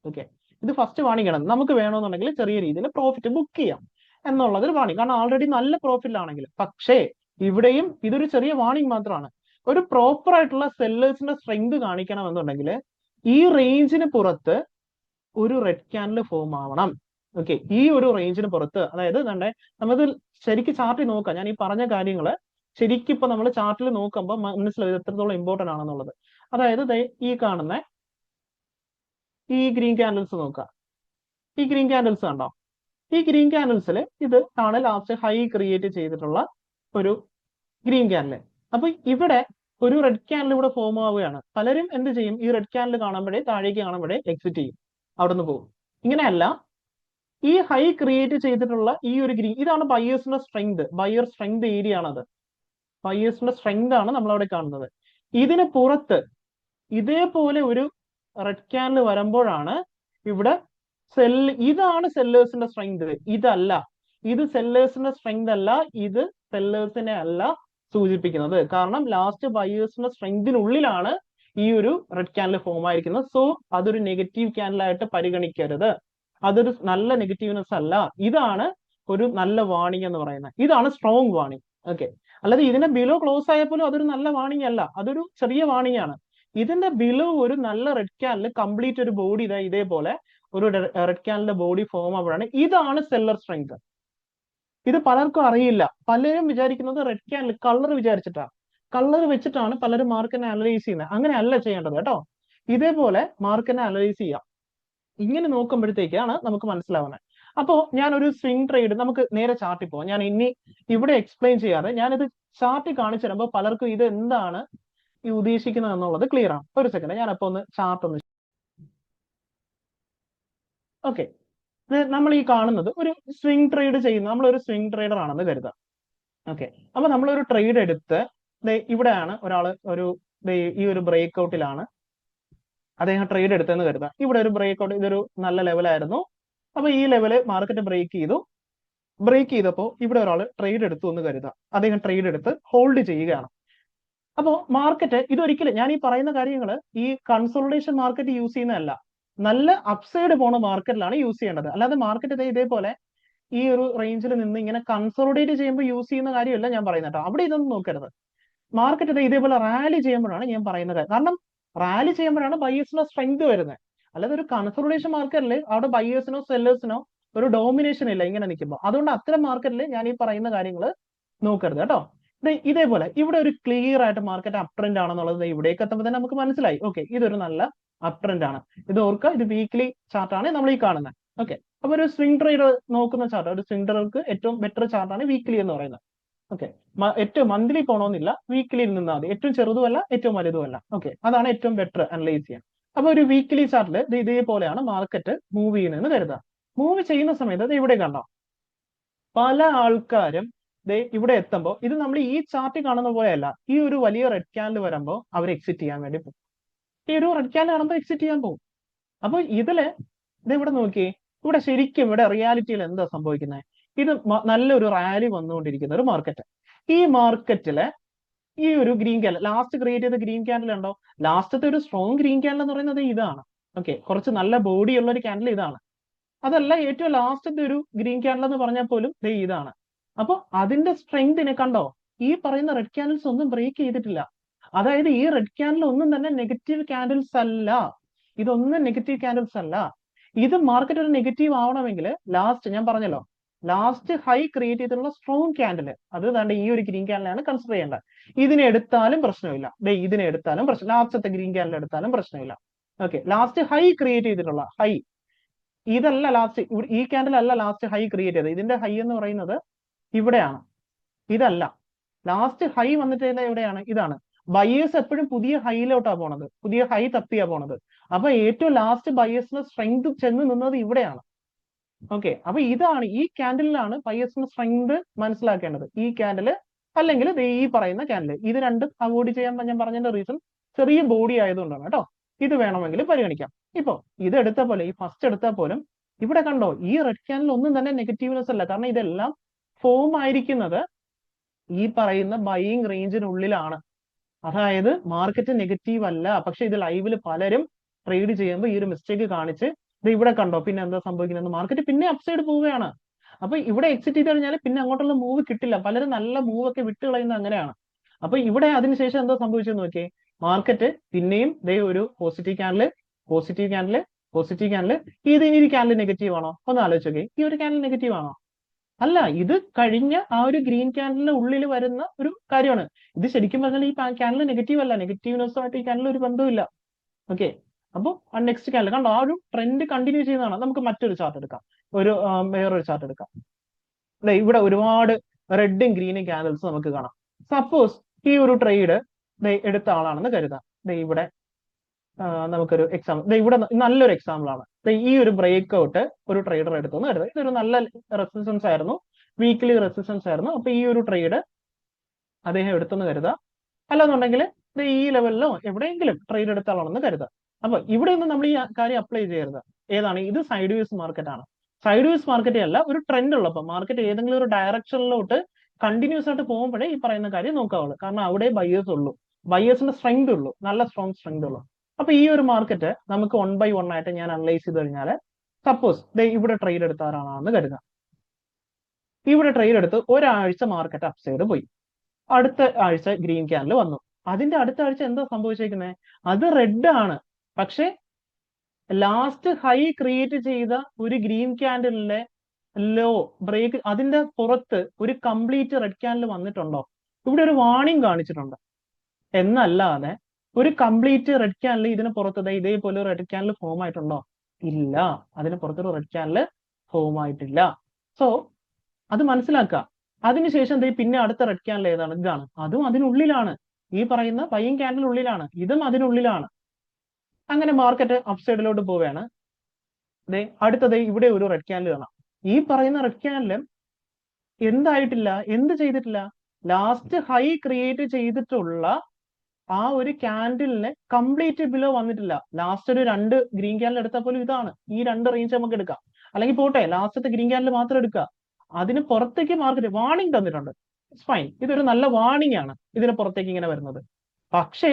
ഓക്കെ, ഇത് ഫസ്റ്റ് വാർണിംഗ് ആണ്. നമുക്ക് വേണമെന്നുണ്ടെങ്കിൽ ചെറിയ രീതിയിൽ പ്രോഫിറ്റ് ബുക്ക് ചെയ്യാം എന്നുള്ളതൊരു വാർണിംഗ്, കാരണം ആൾറെഡി നല്ല പ്രോഫിറ്റിലാണെങ്കിൽ. പക്ഷേ ഇവിടെയും ഇതൊരു ചെറിയ വാർണിംഗ് മാത്രമാണ്. ഒരു പ്രോപ്പർ ആയിട്ടുള്ള സെല്ലേഴ്സിന്റെ സ്ട്രെങ്ത് കാണിക്കണം എന്നുണ്ടെങ്കിൽ ഈ റേഞ്ചിന് പുറത്ത് ഒരു റെഡ് ക്യാൻഡിൽ ഫോം ആവണം. ഓക്കെ, ഈ ഒരു റേഞ്ചിന് പുറത്ത്, അതായത് നമുക്ക് ശരിക്കും ചാർട്ടിൽ നോക്കാം. ഞാൻ ഈ പറഞ്ഞ കാര്യങ്ങള് ശരിക്കും ഇപ്പൊ നമ്മൾ ചാർട്ടിൽ നോക്കുമ്പോൾ മനസ്സിലാവും എത്രത്തോളം ഇമ്പോർട്ടന്റ് ആണെന്നുള്ളത്. അതായത് ഈ കാണുന്ന ഈ ഗ്രീൻ ക്യാൻഡിൽസ് നോക്കുക. ഈ ഗ്രീൻ ക്യാൻഡിൽസ് കണ്ടോ? ഈ ഗ്രീൻ ക്യാൻഡിൽസിൽ ഇത് ആണ് ലാസ്റ്റ് ഹൈ ക്രിയേറ്റ് ചെയ്തിട്ടുള്ള ഒരു ഗ്രീൻ ക്യാൻഡിൽ. അപ്പൊ ഇവിടെ ഒരു റെഡ് ക്യാൻഡിൽ ഇവിടെ ഫോം ആവുകയാണ്. പലരും എന്ത് ചെയ്യും? ഈ റെഡ് ക്യാൻഡിൽ കാണുമ്പോഴേ താഴേക്ക് കാണുമ്പോഴേ എക്സിറ്റ് ചെയ്യും, അവിടെ നിന്ന് പോകും. ഇങ്ങനെയല്ല, ഈ ഹൈ ക്രിയേറ്റ് ചെയ്തിട്ടുള്ള ഈ ഒരു ഗ്രീൻ, ഇതാണ് ബയേഴ്സിന്റെ സ്ട്രെങ്ത്. ബയർ സ്ട്രെങ്ത് ഏരിയ ആണത്. ബയേഴ്സിന്റെ സ്ട്രെങ്ത് ആണ് നമ്മൾ അവിടെ കാണുന്നത്. ഇതിന് പുറത്ത് ഇതേപോലെ ഒരു റെഡ് ക്യാൻഡിൽ വരുമ്പോഴാണ് ഇവിടെ ഇതാണ് സെല്ലേഴ്സിന്റെ സ്ട്രെങ്ത്. ഇതല്ല, ഇത് സെല്ലേഴ്സിന്റെ സ്ട്രെങ്ത് അല്ല, ഇത് സെല്ലേഴ്സിനെ അല്ല സൂചിപ്പിക്കുന്നത്. കാരണം ലാസ്റ്റ് ബയേഴ്സിന്റെ സ്ട്രെങ്തിനുള്ളിലാണ് ഈ ഒരു റെഡ് ക്യാൻഡിൽ ഫോം ആയിരിക്കുന്നത്. സോ അതൊരു നെഗറ്റീവ് ക്യാൻഡിൽ ആയിട്ട് പരിഗണിക്കരുത്. അതൊരു നല്ല നെഗറ്റീവ്നെസ് അല്ല. ഇതാണ് ഒരു നല്ല വാർണിംഗ് എന്ന് പറയുന്നത്. ഇതാണ് സ്ട്രോങ് വാർണിംഗ്. ഓക്കെ, അല്ലാതെ ഇതിന്റെ ബിലോ ക്ലോസ് ആയപ്പോലും അതൊരു നല്ല വാർണിംഗ് അല്ല, അതൊരു ചെറിയ വാർണിംഗ് ആണ്. ഇതിന്റെ ബിലോ ഒരു നല്ല റെഡ് ക്യാൻഡിൽ കംപ്ലീറ്റ് ഒരു ബോഡി ഇതേപോലെ ഒരു റെഡ് ക്യാൻഡിന്റെ ബോഡി ഫോം ആവുകയാണ്. ഇതാണ് സെല്ലർ സ്ട്രെങ്ത്. ഇത് പലർക്കും അറിയില്ല. പലരും വിചാരിക്കുന്നത് റെഡ് ക്യാൻഡിൽ കളർ വിചാരിച്ചിട്ടാണ്, കളർ വെച്ചിട്ടാണ് പലരും മാർക്കറ്റിനെ അനലൈസ് ചെയ്യുന്നത്. അങ്ങനെ അല്ല ചെയ്യേണ്ടത് കേട്ടോ. ഇതേപോലെ മാർക്കറ്റിനെ അനലൈസ് ചെയ്യാം. ഇങ്ങനെ നോക്കുമ്പോഴത്തേക്കാണ് നമുക്ക് മനസ്സിലാവുന്നത്. അപ്പോ ഞാൻ ഒരു സ്വിംഗ് ട്രേഡ്, നമുക്ക് നേരെ ചാർട്ടിൽ പോവാം. ഞാൻ ഇനി ഇവിടെ എക്സ്പ്ലെയിൻ ചെയ്യാതെ ഞാനിത് ചാർട്ടിൽ കാണിച്ചു തരുമ്പോൾ പലർക്കും ഇത് എന്താണ് ഈ ഉദ്ദേശിക്കുന്നത് എന്നുള്ളത് ക്ലിയർ ആണ്. ഒരു സെക്കൻഡ്, ഞാനപ്പോ ഒന്ന് ചാർട്ട് ഒന്ന്. ഓക്കെ, നമ്മൾ ഈ കാണുന്നത് ഒരു സ്വിംഗ് ട്രേഡ് ചെയ്യുന്ന, നമ്മളൊരു സ്വിംഗ് ട്രേഡർ ആണെന്ന് കരുതാം. ഓക്കെ, അപ്പൊ നമ്മളൊരു ട്രേഡ് എടുത്ത് ഇവിടെയാണ് ഒരാള് ഈ ഒരു ബ്രേക്ക് ഔട്ടിലാണ് അദ്ദേഹം ട്രേഡ് എടുത്തെന്ന് കരുതാം. ഇവിടെ ഒരു ബ്രേക്ക് ഔട്ട്, ഇതൊരു നല്ല ലെവലായിരുന്നു. അപ്പൊ ഈ ലെവല് മാർക്കറ്റ് ബ്രേക്ക് ചെയ്തപ്പോൾ ഇവിടെ ഒരാൾ ട്രേഡ് എടുത്തു എന്ന് കരുതാം. അദ്ദേഹം ട്രേഡ് എടുത്ത് ഹോൾഡ് ചെയ്യുകയാണ്. അപ്പോൾ മാർക്കറ്റ് ഇതൊരിക്കലും, ഞാൻ ഈ പറയുന്ന കാര്യങ്ങൾ ഈ കൺസോളിഡേഷൻ മാർക്കറ്റ് യൂസ് ചെയ്യുന്നതല്ല, നല്ല അപ്സൈഡ് പോണ മാർക്കറ്റിലാണ് യൂസ് ചെയ്യേണ്ടത്. അല്ലാതെ മാർക്കറ്റ് ഇതേപോലെ ഈ ഒരു റേഞ്ചിൽ നിന്ന് ഇങ്ങനെ കൺസോളിഡേറ്റ് ചെയ്യുമ്പോൾ യൂസ് ചെയ്യുന്ന കാര്യമല്ല ഞാൻ പറയുന്നത് കേട്ടോ. അവിടെ ഇതൊന്നും നോക്കരുത്. മാർക്കറ്റ് ഇതേപോലെ റാലി ചെയ്യുമ്പോഴാണ് ഞാൻ പറയുന്നത്. കാരണം റാലി ചെയ്യുമ്പോഴാണ് ബയേഴ്സിനോ സ്ട്രെങ്ത് വരുന്നത്. അല്ലാതെ ഒരു കൺസോളിഡേഷൻ മാർക്കറ്റിൽ അവിടെ ബയേഴ്സിനോ സെല്ലേഴ്സിനോ ഒരു ഡോമിനേഷൻ ഇല്ല ഇങ്ങനെ നിൽക്കുമ്പോൾ. അതുകൊണ്ട് അത്തരം മാർക്കറ്റിൽ ഞാൻ ഈ പറയുന്ന കാര്യങ്ങൾ നോക്കരുത് കേട്ടോ. ഇതേപോലെ ഇവിടെ ഒരു ക്ലിയർ ആയിട്ട് മാർക്കറ്റ് അപ് ട്രെൻഡ് ആണെന്നുള്ളത് ഇവിടേക്ക് എത്തുമ്പോൾ തന്നെ നമുക്ക് മനസ്സിലായി. ഓക്കെ, ഇതൊരു നല്ല അപ് ട്രെൻഡ് ആണ്. ഇത് ഓർക്കുക, ഇത് വീക്ക്ലി ചാർട്ടാണ് നമ്മൾ ഈ കാണുന്നത്. ഓക്കെ, അപ്പൊ ഒരു സ്വിംഗ് ട്രേഡർ നോക്കുന്ന ചാർട്ട്, ഒരു സ്വിംഗ് ട്രേഡർക്ക് ഏറ്റവും ബെറ്റർ ചാർട്ടാണ് വീക്ക്ലി എന്ന് പറയുന്നത്. ഓക്കെ, ഏറ്റവും മന്ത്ലി പോകണമെന്നില്ല, വീക്ക്ലിയിൽ നിന്നാൽ മതി. ഏറ്റവും ചെറുതുമല്ല ഏറ്റവും വലുതുമല്ല. ഓക്കെ, അതാണ് ഏറ്റവും ബെറ്റർ അനലൈസ് ചെയ്യാൻ. അപ്പൊ ഒരു വീക്ക്ലി ചാർട്ടിൽ ഇതേപോലെയാണ് മാർക്കറ്റ് മൂവ് ചെയ്യുന്നതെന്ന് കരുതാം. മൂവ് ചെയ്യുന്ന സമയത്ത് ഇവിടെ കണ്ടോ, പല ആൾക്കാരും ഇവിടെ എത്തുമ്പോൾ ഇത് നമ്മൾ ഈ ചാർട്ടിൽ കാണുന്ന പോലെയല്ല. ഈ ഒരു വലിയ റെഡ് ക്യാൻഡിൽ വരുമ്പോൾ അവർ എക്സിറ്റ് ചെയ്യാൻ വേണ്ടി പോകും. ഈ ഒരു റെഡ് ക്യാൻഡിൽ കാണുമ്പോൾ എക്സിറ്റ് ചെയ്യാൻ പോകും. അപ്പൊ ഇതില് ഇവിടെ നോക്കി, ഇവിടെ ശരിക്കും ഇവിടെ റിയാലിറ്റിയിൽ എന്താ സംഭവിക്കുന്നത്? ഇത് നല്ലൊരു റാലി വന്നുകൊണ്ടിരിക്കുന്ന ഒരു മാർക്കറ്റ്. ഈ മാർക്കറ്റില് ഈ ഒരു ഗ്രീൻ ക്യാൻഡിൽ, ലാസ്റ്റ് ക്രിയേറ്റ് ചെയ്ത ഗ്രീൻ ക്യാൻഡിൽ ഉണ്ടോ? ലാസ്റ്റത്തെ ഒരു സ്ട്രോങ് ഗ്രീൻ ക്യാൻഡിൽ എന്ന് പറയുന്നത് ഇതാണ്. ഓക്കെ, കുറച്ച് നല്ല ബോഡി ഉള്ള ഒരു ക്യാൻഡിൽ ഇതാണ്. അതല്ല, ഏറ്റവും ലാസ്റ്റത്തെ ഒരു ഗ്രീൻ ക്യാൻഡിൽ എന്ന് പറഞ്ഞാൽ പോലും ഇതാണ്. അപ്പൊ അതിന്റെ സ്ട്രെങ്തിനെ കണ്ടോ? ഈ പറയുന്ന റെഡ് ക്യാൻഡിൽസ് ഒന്നും ബ്രേക്ക് ചെയ്തിട്ടില്ല. അതായത് ഈ റെഡ് ക്യാൻഡിൽ ഒന്നും തന്നെ നെഗറ്റീവ് ക്യാൻഡിൽസ് അല്ല. ഇതൊന്നും നെഗറ്റീവ് ക്യാൻഡിൽസ് അല്ല. ഇത് മാർക്കറ്റ് ഒരു നെഗറ്റീവ് ആവണമെങ്കിൽ ലാസ്റ്റ് ഞാൻ പറഞ്ഞല്ലോ, ലാസ്റ്റ് ഹൈ ക്രിയേറ്റ് ചെയ്തിട്ടുള്ള സ്ട്രോങ് ക്യാൻഡിൽ, അത് താണ്ട് ഈ ഒരു ഗ്രീൻ ക്യാൻഡിലാണ് കൺസിഡർ ചെയ്യേണ്ടത്. ഇതിനെ എടുത്താലും പ്രശ്നമില്ല, ഇതിനെ എടുത്താലും പ്രശ്നം, ലാസ്റ്റത്തെ ഗ്രീൻ ക്യാൻഡിൽ എടുത്താലും പ്രശ്നമില്ല. ഓക്കെ, ലാസ്റ്റ് ഹൈ ക്രിയേറ്റ് ചെയ്തിട്ടുള്ള ഹൈ ഇതല്ല, ലാസ്റ്റ് ഈ ക്യാൻഡിൽ അല്ല ലാസ്റ്റ് ഹൈ ക്രിയേറ്റ് ചെയ്തത്. ഇതിന്റെ ഹൈ എന്ന് പറയുന്നത് ഇവിടെയാണ്, ഇതല്ല. ലാസ്റ്റ് ഹൈ വന്നിട്ട് എവിടെയാണ്? ഇതാണ്. ബയേഴ്സ് എപ്പോഴും പുതിയ ഹൈയിലോട്ടാണ് പോണത്, പുതിയ ഹൈ തപ്പിയാ പോണത്. അപ്പൊ ഏറ്റവും ലാസ്റ്റ് ബയേഴ്സിന് സ്ട്രെങ്ത് ചെന്ന് നിന്നത് ഇവിടെയാണ്. ഓക്കെ, അപ്പൊ ഇതാണ്, ഈ ക്യാൻഡിലാണ് ബയേഴ്സിന് സ്ട്രെങ്ത് മനസ്സിലാക്കേണ്ടത്. ഈ ക്യാൻഡിൽ അല്ലെങ്കിൽ ഈ പറയുന്ന ക്യാൻഡിൽ, ഇത് രണ്ടും അവോയ്ഡ് ചെയ്യാൻ ഞാൻ പറഞ്ഞതിന്റെ റീസൺ ചെറിയ ബോഡി ആയതുകൊണ്ടാണ് കേട്ടോ. ഇത് വേണമെങ്കിൽ പരിഗണിക്കാം. ഇപ്പൊ ഇത് എടുത്ത പോലെ, ഈ ഫസ്റ്റ് എടുത്താൽ പോലും ഇവിടെ കണ്ടോ, ഈ റെഡ് ക്യാൻഡിൽ ഒന്നും തന്നെ നെഗറ്റീവ്നെസ് അല്ല. കാരണം ഇതെല്ലാം ഫോം ആയിരിക്കുന്നത് ഈ പറയുന്ന ബൈയിങ് റേഞ്ചിനുള്ളിലാണ്. അതായത് മാർക്കറ്റ് നെഗറ്റീവ് അല്ല. പക്ഷെ ഇത് ലൈവില് പലരും ട്രേഡ് ചെയ്യുമ്പോൾ ഈ ഒരു മിസ്റ്റേക്ക് കാണിച്ച് ഇവിടെ കണ്ടോ, പിന്നെ എന്താ സംഭവിക്കുന്നത്? മാർക്കറ്റ് പിന്നെ അപ്സൈഡ് പോവുകയാണ്. അപ്പൊ ഇവിടെ എക്സിറ്റ് ചെയ്ത് കഴിഞ്ഞാൽ പിന്നെ അങ്ങോട്ടുള്ള മൂവ് കിട്ടില്ല. പലരും നല്ല മൂവ് ഒക്കെ വിട്ട് കളയുന്നത് അങ്ങനെയാണ്. അപ്പൊ ഇവിടെ അതിനുശേഷം എന്താ സംഭവിച്ചെന്ന് നോക്കിയേ, മാർക്കറ്റ് പിന്നെയും ഒരു positive candle, positive candle, positive candle. ഈ ക്യാൻഡിൽ നെഗറ്റീവ് ആണോ? ഒന്ന് ആലോചിച്ചോക്കെ, ഈ ഒരു ക്യാൻഡിൽ നെഗറ്റീവ് ആണോ? അല്ല, ഇത് കഴിഞ്ഞ ആ ഒരു ഗ്രീൻ ക്യാൻഡിലിന്റെ ഉള്ളിൽ വരുന്ന ഒരു കാര്യമാണ്. ഇത് ശരിക്കും പറഞ്ഞാൽ ഈ ക്യാൻഡിൽ നെഗറ്റീവ് അല്ല, നെഗറ്റീവ്നെസ്സുമായിട്ട് ഈ ക്യാൻഡിൽ ഒരു ബന്ധമില്ല. ഓക്കെ, അപ്പോൾ നെക്സ്റ്റ് ക്യാൻഡിൽ കണ്ടോ, ആ ഒരു ട്രെൻഡ് കണ്ടിന്യൂ ചെയ്യുന്നതാണ്. നമുക്ക് മറ്റൊരു ചാർട്ട് എടുക്കാം, വേറൊരു ചാർട്ട് എടുക്കാം. ഇവിടെ ഒരുപാട് റെഡും ഗ്രീനും ക്യാൻഡിൽസ് നമുക്ക് കാണാം. സപ്പോസ് ഈ ഒരു ട്രേഡ് എടുത്ത ആളാണെന്ന് കരുതാം. ഇവിടെ നമുക്കൊരു എക്സാമ്പിൾ, ഇവിടെ നല്ലൊരു എക്സാമ്പിൾ ആണ്. ഈ ഒരു ബ്രേക്ക് ഔട്ട് ഒരു ട്രേഡർ എടുത്തെന്ന് കരുതാം. ഇതൊരു നല്ല റെസിസ്റ്റൻസ് ആയിരുന്നു, വീക്ക്ലി റെസിസ്റ്റൻസ് ആയിരുന്നു. അപ്പൊ ഈ ഒരു ട്രേഡ് അദ്ദേഹം എടുത്തെന്ന് കരുതാം. അല്ലാന്നുണ്ടെങ്കിൽ ഈ ലെവലിലോ എവിടെയെങ്കിലും ട്രേഡ് എടുത്ത ആളാണെന്ന് കരുതാം. അപ്പൊ ഇവിടെ ഒന്നും നമ്മൾ ഈ കാര്യം അപ്ലൈ ചെയ്യരുത്. ഏതാണ് ഇത്? സൈഡ് വേസ് മാർക്കറ്റ് ആണ്. സൈഡ് വേസ് മാർക്കറ്റ് അല്ല, ഒരു ട്രെൻഡ് ഉള്ളപ്പോൾ മാർക്കറ്റ് ഏതെങ്കിലും ഒരു ഡയറക്ഷനിലോട്ട് കണ്ടിന്യൂസ് ആയിട്ട് പോകുമ്പോഴേ ഈ പറയുന്ന കാര്യം നോക്കാവുള്ളൂ. കാരണം അവിടെ ബയേഴ്സ് ഉള്ളൂ, ബയേഴ്സിന്റെ സ്ട്രെങ്ത് ഉള്ളൂ, നല്ല സ്ട്രോങ് സ്ട്രെങ്ത് ഉള്ളൂ. അപ്പൊ ഈ ഒരു മാർക്കറ്റ് നമുക്ക് 1 by 1 ആയിട്ട് ഞാൻ അനലൈസ് ചെയ്ത് കഴിഞ്ഞാൽ, സപ്പോസ് ഇവിടെ ട്രേഡ് എടുത്ത ആരാണെന്ന് കരുതാം. ഇവിടെ ട്രേഡ് എടുത്ത് ഒരാഴ്ച മാർക്കറ്റ് അപ്സൈഡ് പോയി, അടുത്ത ആഴ്ച ഗ്രീൻ ക്യാൻഡിൽ വന്നു. അതിന്റെ അടുത്ത ആഴ്ച എന്താ സംഭവിച്ചേക്കുന്നത്? അത് റെഡ് ആണ്. പക്ഷെ ലാസ്റ്റ് ഹൈ ക്രിയേറ്റ് ചെയ്ത ഒരു ഗ്രീൻ ക്യാൻഡിലിന്റെ ലോ ബ്രേക്ക്, അതിന്റെ പുറത്ത് ഒരു കംപ്ലീറ്റ് റെഡ് ക്യാൻഡിൽ വന്നിട്ടുണ്ടോ? ഇവിടെ ഒരു വാർണിംഗ് കാണിച്ചിട്ടുണ്ട്. എന്നല്ലാതെ ഒരു കംപ്ലീറ്റ് റെഡ് ക്യാൻഡിൽ ഇതിന് പുറത്ത് ഇതേപോലെ റെഡ് ക്യാൻഡിൽ ഫോം ആയിട്ടുണ്ടോ? ഇല്ല, അതിന് പുറത്തൊരു റെഡ് ക്യാൻഡിൽ ഫോം ആയിട്ടില്ല. സോ അത് മനസ്സിലാക്കുക. അതിനുശേഷം ദേ പിന്നെ അടുത്ത റെഡ് ക്യാൻഡിൽ ഏതാണ്? ഇതാണ്. അതും അതിനുള്ളിലാണ്. ഈ പറയുന്ന ബൈയിങ് ക്യാൻഡിൽ ഉള്ളിലാണ്, ഇതും അതിനുള്ളിലാണ്. അങ്ങനെ മാർക്കറ്റ് അപ്സൈഡിലോട്ട് പോവുകയാണ്. ദേ അടുത്തത് ഇവിടെ ഒരു റെഡ് ക്യാൻഡിൽ കാണാം. ഈ പറയുന്ന റെഡ് ക്യാൻഡിലും എന്തായിട്ടില്ല, എന്ത് ചെയ്തിട്ടില്ല, ലാസ്റ്റ് ഹൈ ക്രിയേറ്റ് ചെയ്തിട്ടുള്ള ആ ഒരു ക്യാൻഡിലിന് കംപ്ലീറ്റ് ബിലോ വന്നിട്ടില്ല. ലാസ്റ്റ് ഒരു 2 ഗ്രീൻ ക്യാൻഡിൽ എടുത്താൽ പോലും ഇതാണ്, ഈ 2 റേഞ്ച് നമുക്ക് എടുക്കാം. അല്ലെങ്കിൽ പോട്ടെ, ലാസ്റ്റത്തെ ഗ്രീൻ ക്യാൻഡിൽ മാത്രം എടുക്കുക. അതിന് പുറത്തേക്ക് മാർക്കറ്റ് വാർണിംഗ് തന്നിട്ടുണ്ട്. ഇറ്റ്സ് ഫൈൻ, ഇതൊരു നല്ല വാർണിംഗ് ആണ് ഇതിന് പുറത്തേക്ക് ഇങ്ങനെ വരുന്നത്. പക്ഷേ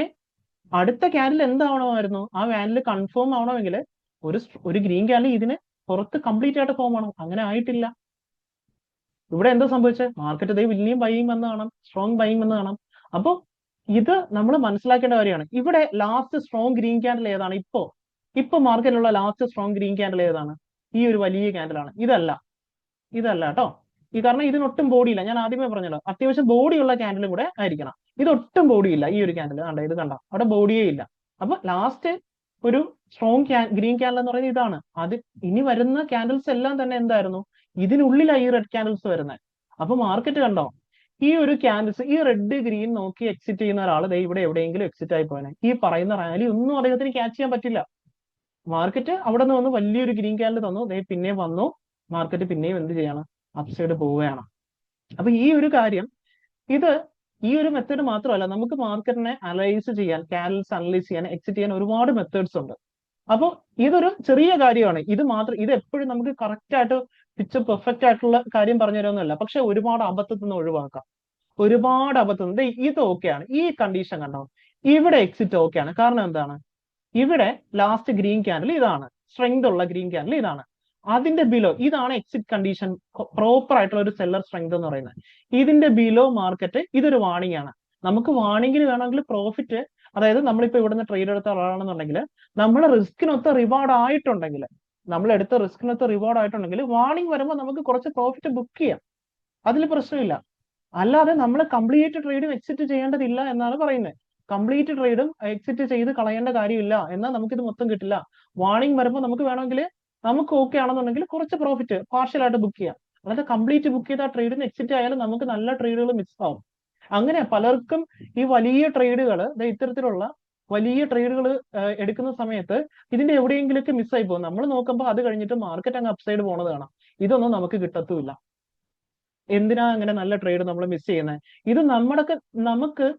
അടുത്ത ക്യാൻഡിൽ എന്താവണമായിരുന്നു? ആ ക്യാൻഡിൽ കൺഫേം ആവണമെങ്കിൽ ഒരു ഒരു ഗ്രീൻ ക്യാൻഡിൽ ഇതിന് പുറത്ത് കംപ്ലീറ്റ് ആയിട്ട് ഫോം ആവണം. അങ്ങനെ ആയിട്ടില്ല. ഇവിടെ എന്താ സംഭവിച്ചത്? മാർക്കറ്റ് ഇതേ വലിയ ബൈയിങ് വന്ന് കാണാം, സ്ട്രോങ് ബൈയിങ് വന്ന് കാണാം. അപ്പൊ ഇത് നമ്മൾ മനസ്സിലാക്കേണ്ട കാര്യമാണ്. ഇവിടെ ലാസ്റ്റ് സ്ട്രോങ് ഗ്രീൻ ക്യാൻഡിൽ ഏതാണ്? ഇപ്പൊ മാർക്കറ്റിലുള്ള ലാസ്റ്റ് സ്ട്രോങ് ഗ്രീൻ ക്യാൻഡിൽ ഏതാണ്? ഈ ഒരു വലിയ ക്യാൻഡിലാണ്. ഇതല്ല കേട്ടോ. കാരണം ഇതിനൊട്ടും ബോഡിയില്ല. ഞാൻ ആദ്യമേ പറഞ്ഞല്ലോ, അത്യാവശ്യം ബോഡിയുള്ള ക്യാൻഡിലും കൂടെ ആയിരിക്കണം. ഇതൊട്ടും ബോഡിയില്ല ഈ ഒരു ക്യാൻഡിൽ. കണ്ട, ഇത് കണ്ട, അവിടെ ബോഡിയേ ഇല്ല. അപ്പൊ ലാസ്റ്റ് ഒരു സ്ട്രോങ് ഗ്രീൻ ക്യാൻഡിൽ എന്ന് പറയുന്നത് ഇതാണ്. അത് ഇനി വരുന്ന ക്യാൻഡിൽസ് എല്ലാം തന്നെ എന്തായിരുന്നു? ഇതിനുള്ളിലാണ് ഈ റെഡ് ക്യാൻഡിൽസ് വരുന്നത്. അപ്പൊ മാർക്കറ്റ് കണ്ടോ, ഈ ഒരു ക്യാൻഡിൽസ്, ഈ റെഡ് ഗ്രീൻ നോക്കി എക്സിറ്റ് ചെയ്യുന്ന ഒരാൾ ദേ ഇവിടെ എവിടെയെങ്കിലും എക്സിറ്റ് ആയി പോയനെ. ഈ പറയുന്ന റാലി ഒന്നും അദ്ദേഹത്തിന് ക്യാച്ച് ചെയ്യാൻ പറ്റില്ല. മാർക്കറ്റ് അവിടെ നിന്ന് വന്ന് വലിയൊരു ഗ്രീൻ ക്യാൻഡിൽ തന്നു, ദേ പിന്നെയും വന്നു, മാർക്കറ്റ് പിന്നെയും എന്ത് ചെയ്യാണ്? അപ്സൈഡ് പോവുകയാണ്. അപ്പൊ ഈ ഒരു കാര്യം, ഇത് ഈ ഒരു മെത്തേഡ് മാത്രമല്ല, നമുക്ക് മാർക്കറ്റിനെ അനലൈസ് ചെയ്യാൻ, ക്യാൻഡിൽസ് അനലൈസ് ചെയ്യാൻ, എക്സിറ്റ് ചെയ്യാൻ ഒരുപാട് മെത്തേഡ്സ് ഉണ്ട്. അപ്പോൾ ഇതൊരു ചെറിയ കാര്യമാണ്. ഇത് മാത്രം, ഇത് എപ്പോഴും നമുക്ക് കറക്റ്റ് ആയിട്ട് പിക്ചർ പെർഫെക്റ്റ് ആയിട്ടുള്ള കാര്യം പറഞ്ഞു തരുമെന്നല്ല, പക്ഷെ ഒരുപാട് അബദ്ധത്തിൽ നിന്ന് ഒഴിവാക്കാം. ഒരുപാട് അബദ്ധം. ഇത് ഓക്കെയാണ്, ഈ കണ്ടീഷൻ കണ്ടോ, ഇവിടെ എക്സിറ്റ് ഓക്കെയാണ്. കാരണം എന്താണ്? ഇവിടെ ലാസ്റ്റ് ഗ്രീൻ ക്യാൻഡിൽ ഇതാണ്, സ്ട്രെങ്ത് ഉള്ള ഗ്രീൻ ക്യാൻഡിൽ ഇതാണ്. അതിന്റെ ബിലോ ഇതാണ് എക്സിറ്റ് കണ്ടീഷൻ, പ്രോപ്പർ ആയിട്ടുള്ള ഒരു സെല്ലർ സ്ട്രെങ്ത് എന്ന് പറയുന്നത്. ഇതിന്റെ ബിലോ മാർക്കറ്റ്, ഇതൊരു വാണിംഗ് ആണ്. നമുക്ക് വാണിംഗിന് വേണമെങ്കിൽ പ്രോഫിറ്റ്, അതായത് നമ്മളിപ്പോ ഇവിടുന്ന് ട്രേഡ് എടുത്ത ആളാണെന്നുണ്ടെങ്കിൽ, നമ്മൾ റിസ്കിനൊത്ത റിവാർഡ് ആയിട്ടുണ്ടെങ്കിൽ, നമ്മൾ എടുത്ത റിസ്കിനൊത്ത റിവാർഡ് ആയിട്ടുണ്ടെങ്കിൽ വാണിംഗ് വരുമ്പോൾ നമുക്ക് കുറച്ച് പ്രോഫിറ്റ് ബുക്ക് ചെയ്യാം, അതിൽ പ്രശ്നമില്ല. അല്ലാതെ നമ്മൾ കംപ്ലീറ്റ് ട്രേഡും എക്സിറ്റ് ചെയ്യേണ്ടതില്ല എന്നാണ് പറയുന്നത്. കംപ്ലീറ്റ് ട്രേഡും എക്സിറ്റ് ചെയ്ത് കളയേണ്ട കാര്യമില്ല, എന്നാൽ നമുക്കിത് മൊത്തം കിട്ടില്ല. വാണിംഗ് വരുമ്പോൾ നമുക്ക് വേണമെങ്കിൽ, നമുക്ക് ഓക്കെ ആണെന്നുണ്ടെങ്കിൽ കുറച്ച് പ്രോഫിറ്റ് പാർഷ്യൽ ആയിട്ട് ബുക്ക് ചെയ്യാം. അല്ലാതെ കംപ്ലീറ്റ് ബുക്ക് ചെയ്ത ട്രേഡിന് എക്സിറ്റ് ആയാലും നമുക്ക് നല്ല ട്രേഡുകൾ മിസ് ആവും. അങ്ങനെ പലർക്കും ഈ വലിയ ട്രേഡുകൾ, ഇത്തരത്തിലുള്ള വലിയ ട്രേഡുകൾ എടുക്കുന്ന സമയത്ത് ഇതിന്റെ എവിടെയെങ്കിലൊക്കെ മിസ്സായി പോകും. നമ്മൾ നോക്കുമ്പോൾ അത് കഴിഞ്ഞിട്ട് മാർക്കറ്റ് അങ്ങ് അപ്സൈഡ് പോണത് കാണാം. ഇതൊന്നും നമുക്ക് കിട്ടത്തുമില്ല. എന്തിനാ അങ്ങനെ നല്ല ട്രേഡ് നമ്മൾ മിസ് ചെയ്യുന്നത്? ഇത് നമുക്ക്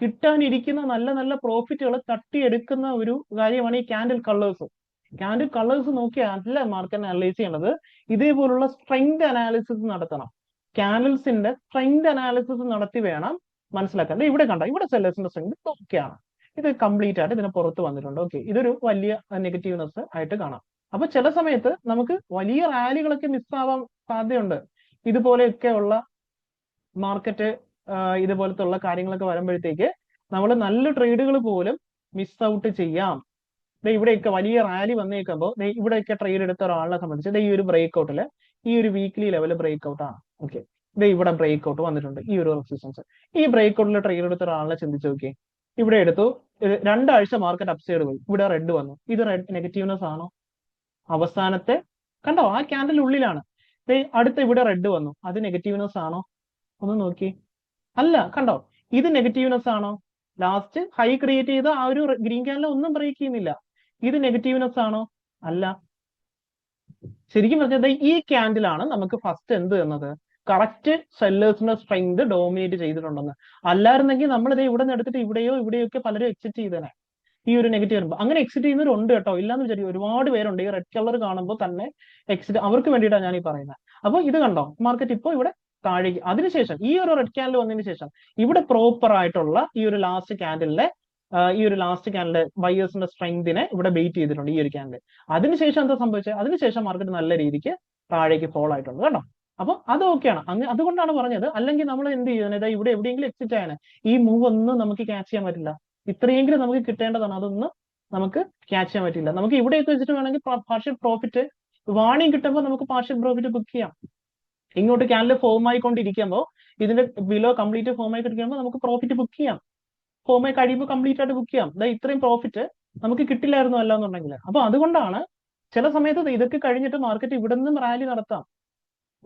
കിട്ടാനിരിക്കുന്ന നല്ല നല്ല പ്രോഫിറ്റുകൾ തട്ടിയെടുക്കുന്ന ഒരു കാര്യമാണ് ഈ ക്യാൻഡിൽ കളേഴ്സ്. ക്യാൻഡിൽ കളേഴ്സ് നോക്കി അല്ല മാർക്കറ്റ് അനലൈസ് ചെയ്യേണ്ടത്, ഇതേപോലുള്ള സ്ട്രെങ്ത് അനാലിസിസ് നടത്തണം. ക്യാൻഡിൽസിന്റെ സ്ട്രെങ്ത് അനാലിസിസ് നടത്തി വേണം മനസ്സിലാക്കാൻ. ഇവിടെ കണ്ട, ഇവിടെ സെല്ലേഴ്സിന്റെ സ്ട്രെങ്ത് ഓക്കെയാണ്, ഇത് കംപ്ലീറ്റ് ആയിട്ട് ഇതിന് പുറത്ത് വന്നിട്ടുണ്ട്. ഓക്കെ, ഇതൊരു വലിയ നെഗറ്റീവ്നെസ് ആയിട്ട് കാണാം. അപ്പൊ ചില സമയത്ത് നമുക്ക് വലിയ റാലികളൊക്കെ മിസ്സാവാൻ സാധ്യതയുണ്ട്. ഇതുപോലെയൊക്കെ ഉള്ള മാർക്കറ്റ്, ഇതുപോലത്തെ ഉള്ള കാര്യങ്ങളൊക്കെ വരുമ്പോഴത്തേക്ക് നമ്മൾ നല്ല ട്രേഡുകൾ പോലും മിസ് ഔട്ട് ചെയ്യാം. ഇവിടെയൊക്കെ വലിയ റാലി വന്നേക്കുമ്പോൾ ഇവിടെയൊക്കെ ട്രേഡ് എടുത്ത ഒരാളെ സംബന്ധിച്ച് ഈ ഒരു ബ്രേക്ക് ഔട്ടില്, ഈ ഒരു വീക്ക്ലി ലെവൽ ബ്രേക്ക് ഔട്ട് ആണ്. ഓക്കെ, ഇവിടെ ബ്രേക്ക് ഔട്ട് വന്നിട്ടുണ്ട്, ഈ ഒരു റെസിസ്റ്റൻസ്. ഈ ബ്രേക്ക് ഔട്ടിൽ ട്രേഡ് എടുത്ത ഒരാളെ ചിന്തിച്ച് നോക്കിയേ, ഇവിടെ എടുത്തു, 2 ആഴ്ച മാർക്കറ്റ് അപ്സൈഡ് പോയി, ഇവിടെ റെഡ് വന്നു, ഇത് റെഡ് നെഗറ്റീവ്നെസ് ആണോ? അവസാനത്തെ കണ്ടോ, ആ ക്യാൻഡിൽ ഉള്ളിലാണ്. അടുത്ത ഇവിടെ റെഡ് വന്നു, അത് നെഗറ്റീവ്നെസ് ആണോ? ഒന്ന് നോക്കി. അല്ല, കണ്ടോ, ഇത് നെഗറ്റീവ്നെസ് ആണോ? ലാസ്റ്റ് ഹൈ ക്രിയേറ്റ് ചെയ്ത ആ ഒരു ഗ്രീൻ ക്യാൻഡിൽ ഒന്നും ബ്രേക്ക് ചെയ്യുന്നില്ല, ഇത് നെഗറ്റീവ്നെസ് ആണോ? അല്ല. ശരിക്കും പറഞ്ഞത് ഈ ക്യാൻഡിലാണ് നമുക്ക് ഫസ്റ്റ് എന്ത് തന്നത്? കറക്റ്റ് സെല്ലേഴ്സിന്റെ സ്ട്രെങ്ത് ഡോമിനേറ്റ് ചെയ്തിട്ടുണ്ടെന്ന്. അല്ലായിരുന്നെങ്കിൽ നമ്മൾ ഇവിടെ നിന്ന് എടുത്തിട്ട് ഇവിടെയൊക്കെ പലരും എക്സിറ്റ് ചെയ്തേനെ ഈ ഒരു നെഗറ്റീവ് വരുമ്പോൾ. അങ്ങനെ എക്സിറ്റ് ചെയ്യുന്നവരുണ്ട് കേട്ടോ, ഇല്ലാന്ന് വിചാരിക്കും. ഒരുപാട് പേരുണ്ട് ഈ റെഡ് കളർ കാണുമ്പോൾ തന്നെ എക്സിറ്റ്, അവർക്ക് വേണ്ടിയിട്ടാണ് ഞാൻ ഈ പറയുന്നത്. അപ്പൊ ഇത് കണ്ടോ, മാർക്കറ്റ് ഇപ്പോൾ ഇവിടെ താഴേക്ക്. അതിനുശേഷം ഈ ഒരു റെഡ് ക്യാൻഡിൽ വന്നതിന് ശേഷം ഇവിടെ പ്രോപ്പർ ആയിട്ടുള്ള ഈ ഒരു ലാസ്റ്റ് ക്യാൻഡിലിന്റെ ബയേഴ്സിന്റെ സ്ട്രെങ്തിനെ ഇവിടെ ബെയിറ്റ് ചെയ്തിട്ടുണ്ട് ഈ ഒരു ക്യാൻഡിൽ. അതിനുശേഷം എന്താ സംഭവിച്ചത്? അതിനുശേഷം മാർക്കറ്റ് നല്ല രീതിക്ക് താഴേക്ക് ഫോൾ ആയിട്ടുണ്ട് കേട്ടോ. അപ്പൊ അത് ഓക്കെയാണ്. അതുകൊണ്ടാണ് പറഞ്ഞത്. അല്ലെങ്കിൽ നമ്മൾ എന്ത് ചെയ്യുന്നത്, ഇവിടെ എവിടെയെങ്കിലും എക്സിറ്റ് ആയാണ്, ഈ മൂവ് ഒന്നും നമുക്ക് ക്യാച്ച് ചെയ്യാൻ പറ്റില്ല. ഇത്രയെങ്കിലും നമുക്ക് കിട്ടേണ്ടതാണ്, അതൊന്നും നമുക്ക് ക്യാച്ച് ചെയ്യാൻ പറ്റില്ല. നമുക്ക് ഇവിടെയൊക്കെ വെച്ചിട്ട് വേണമെങ്കിൽ പാർഷ്യൽ പ്രോഫിറ്റ്, വാണിംഗ് കിട്ടുമ്പോൾ നമുക്ക് പാർഷ്യൽ പ്രോഫിറ്റ് ബുക്ക് ചെയ്യാം. ഇങ്ങോട്ട് ക്യാൻഡിൽ ഫോം ആയിക്കൊണ്ടിരിക്കുമ്പോൾ, ഇതിന്റെ ബിലോ കംപ്ലീറ്റ് ഫോം ആയിക്കൊണ്ടിരിക്കുമ്പോൾ നമുക്ക് പ്രോഫിറ്റ് ബുക്ക് ചെയ്യാം. ഫോം ആയി കഴിയുമ്പോൾ കംപ്ലീറ്റ് ആയിട്ട് ബുക്ക് ചെയ്യാം. ഇത്രയും പ്രോഫിറ്റ് നമുക്ക് കിട്ടില്ലായിരുന്നു അല്ല എന്നുണ്ടെങ്കിൽ. അപ്പൊ അതുകൊണ്ടാണ് ചില സമയത്ത് ഇതൊക്കെ കഴിഞ്ഞിട്ട് മാർക്കറ്റ് ഇവിടെ നിന്നും റാലി നടത്താം.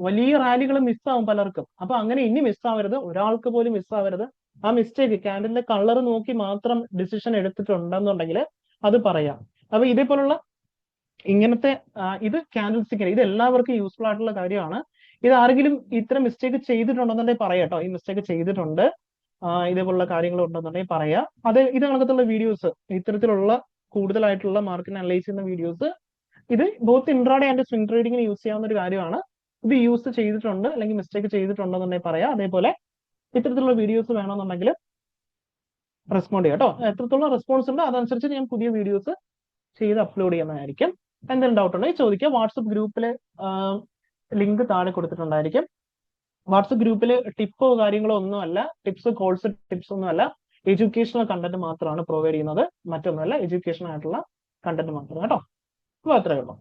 വലിയ റാലികൾ മിസ്സാവും പലർക്കും. അപ്പൊ അങ്ങനെ ഇനി മിസ്സാവരുത്, ഒരാൾക്ക് പോലും മിസ്സാവരുത്. ആ മിസ്റ്റേക്ക് ക്യാൻഡലിന്റെ കളർ നോക്കി മാത്രം ഡിസിഷൻ എടുത്തിട്ടുണ്ടെന്നുണ്ടെങ്കിൽ അത് പറയാം. അപ്പൊ ഇതേപോലുള്ള ഇങ്ങനത്തെ ഇത് ക്യാൻഡിൽ സ്റ്റിക്കിന് ഇത് എല്ലാവർക്കും യൂസ്ഫുൾ ആയിട്ടുള്ള കാര്യമാണ്. ഇത് ആരെങ്കിലും ഇത്തരം മിസ്റ്റേക്ക് ചെയ്തിട്ടുണ്ടെന്നുണ്ടെങ്കിൽ പറയാട്ടോ, ഈ മിസ്റ്റേക്ക് ചെയ്തിട്ടുണ്ട്, ഇതേപോലുള്ള കാര്യങ്ങൾ ഉണ്ടെന്നുണ്ടെങ്കിൽ പറയാം. ഇത് കണക്കത്തുള്ള വീഡിയോസ്, ഇത്തരത്തിലുള്ള കൂടുതലായിട്ടുള്ള മാർക്കറ്റിനെ അനലൈസ് ചെയ്യുന്ന വീഡിയോസ്, ഇത് ബോത്ത് ഇൻട്രാഡേ ആൻഡ് സ്വിംഗ് ട്രേഡിങ്ങിന് യൂസ് ചെയ്യാവുന്ന ഒരു കാര്യമാണ്. ഇത് യൂസ് ചെയ്തിട്ടുണ്ട് അല്ലെങ്കിൽ മിസ്റ്റേക്ക് ചെയ്തിട്ടുണ്ടെന്നുണ്ടെങ്കിൽ പറയാം. അതേപോലെ ഇത്തരത്തിലുള്ള വീഡിയോസ് വേണമെന്നുണ്ടെങ്കിൽ റെസ്പോണ്ട് ചെയ്യാം കേട്ടോ. എത്രത്തോളം റെസ്പോൺസ് ഉണ്ട് അതനുസരിച്ച് ഞാൻ പുതിയ വീഡിയോസ് ചെയ്ത് അപ്ലോഡ് ചെയ്യുന്നതായിരിക്കും. എന്തെങ്കിലും ഡൗട്ട് ഉണ്ടെങ്കിൽ ചോദിക്കുക. വാട്സപ്പ് ഗ്രൂപ്പില് ലിങ്ക് താഴെ കൊടുത്തിട്ടുണ്ടായിരിക്കും. വാട്സപ്പ് ഗ്രൂപ്പിൽ ടിപ്പോ കാര്യങ്ങളോ ഒന്നുമല്ല, കോഴ്സ് ടിപ്സ് ഒന്നുമല്ല, എഡ്യൂക്കേഷണൽ കണ്ടന്റ് മാത്രമാണ് പ്രൊവൈഡ് ചെയ്യുന്നത്. മറ്റൊന്നുമല്ല, എഡ്യൂക്കേഷൻ ആയിട്ടുള്ള കണ്ടന്റ് മാത്രം കേട്ടോ. അപ്പോൾ അത്രയേ ഉള്ളൂ.